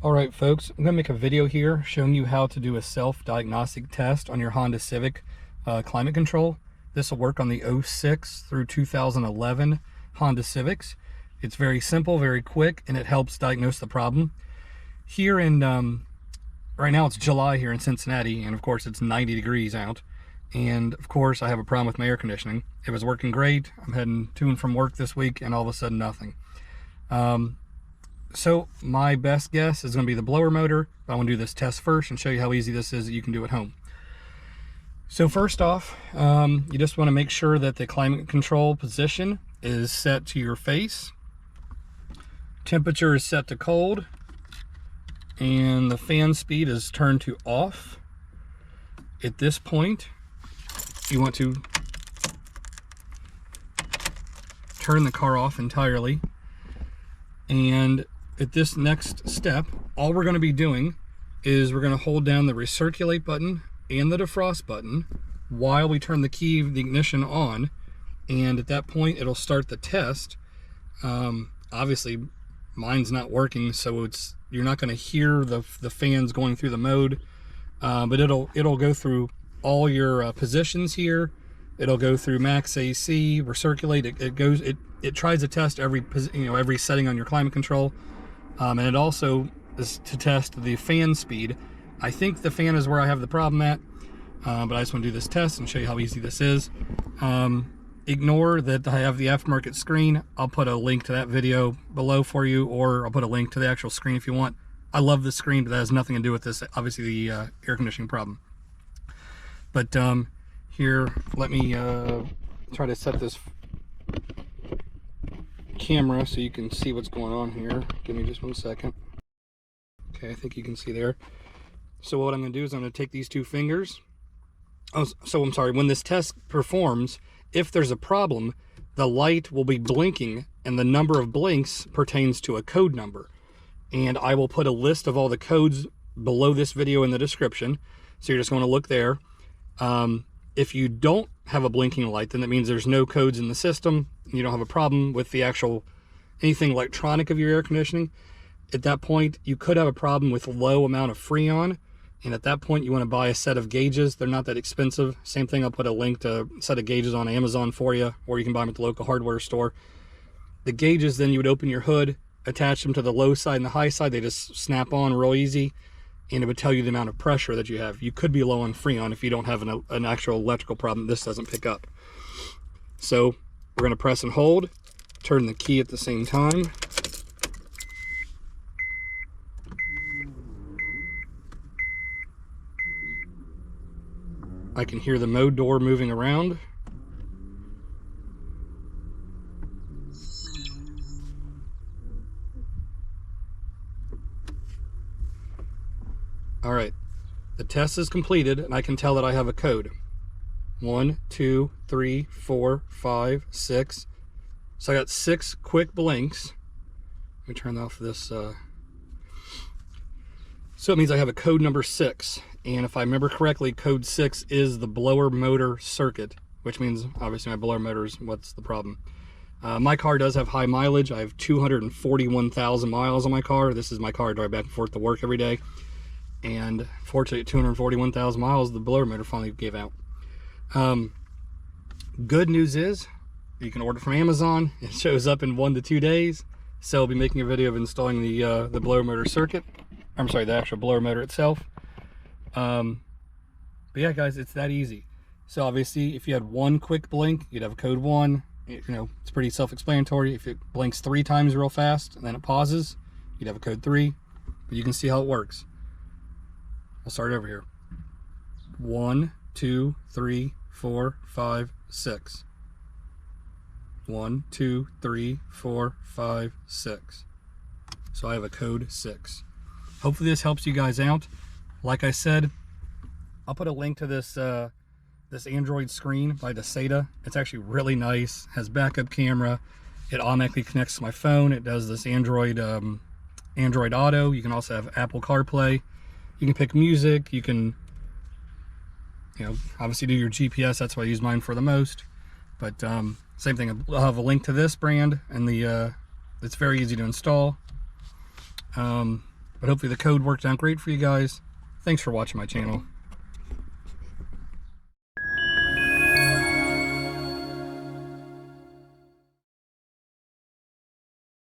Alright folks, I'm going to make a video here showing you how to do a self-diagnostic test on your Honda Civic climate control. This will work on the 06 through 2011 Honda Civics. It's very simple, very quick, and it helps diagnose the problem. Here in, right now it's July here in Cincinnati, and of course it's 90 degrees out. And of course I have a problem with my air conditioning. It was working great. I'm heading to and from work this week, and all of a sudden nothing. So my best guess is going to be the blower motor, but I want to do this test first and show you how easy this is that you can do at home. So first off, you just want to make sure that the climate control position is set to your face. Temperature is set to cold, and the fan speed is turned to off. At this point, you want to turn the car off entirely. And at this next step, all we're going to be doing is we're going to hold down the recirculate button and the defrost button while we turn the key of the ignition on, and at that point it'll start the test. Obviously mine's not working, so you're not going to hear the fans going through the mode, but it'll go through all your positions here. It'll go through max AC, recirculate. It tries to test every setting on your climate control, and it also is to test the fan speed. I think the fan is where I have the problem at, but I just want to do this test and show you how easy this is. Ignore that I have the aftermarket screen. I'll put a link to that video below for you, or I'll put a link to the actual screen if you want. I love the screen, but that has nothing to do with this, obviously the air conditioning problem. But here, let me try to set this camera so you can see what's going on here. Give me just 1 second. Okay, I think you can see there. So what I'm going to do is I'm going to take these two fingers. Oh, so I'm sorry, when this test performs, if there's a problem, the light will be blinking, and the number of blinks pertains to a code number. And I will put a list of all the codes below this video in the description, so you're just going to look there. If you don't have a blinking light, then that means there's no codes in the system. You don't have a problem with the actual anything electronic of your air conditioning. At that point, you could have a problem with low amount of Freon, and at that point you want to buy a set of gauges. They're not that expensive. Same thing, I'll put a link to a set of gauges on Amazon for you, or you can buy them at the local hardware store. The gauges, then you would open your hood, attach them to the low side and the high side. They just snap on real easy, and it would tell you the amount of pressure that you have. You could be low on Freon if you don't have an actual electrical problem this doesn't pick up. So we're going to press and hold, turn the key at the same time. I can hear the mode door moving around. All right, the test is completed, and I can tell that I have a code. 1, 2, 3, 4, 5, 6. So I got 6 quick blinks. Let me turn off this. So it means I have a code number 6. And if I remember correctly, code 6 is the blower motor circuit, which means obviously my blower motor is what's the problem. My car does have high mileage. I have 241,000 miles on my car. This is my car I drive back and forth to work every day. And fortunately, at 241,000 miles, the blower motor finally gave out. Good news is you can order from Amazon. It shows up in 1 to 2 days. So I'll be making a video of installing the blower motor circuit. I'm sorry, the actual blower motor itself. But yeah, guys, it's that easy. So obviously, if you had 1 quick blink, you'd have code 1. You know, it's pretty self-explanatory. If it blinks 3 times real fast and then it pauses, you'd have a code 3. But you can see how it works. I'll start over here. 1, 2, 3, 4, 5, 6. 1, 2, 3, 4, 5, 6. So I have a code 6. Hopefully this helps you guys out. Like I said, I'll put a link to this this Android screen by Desata. It's actually really nice. Has backup camera. It automatically connects to my phone. It does this Android Auto. You can also have Apple CarPlay. You can pick music. You can, obviously do your GPS. That's what I use mine for the most. But same thing. I'll have a link to this brand, and it's very easy to install. But hopefully the code worked out great for you guys. Thanks for watching my channel.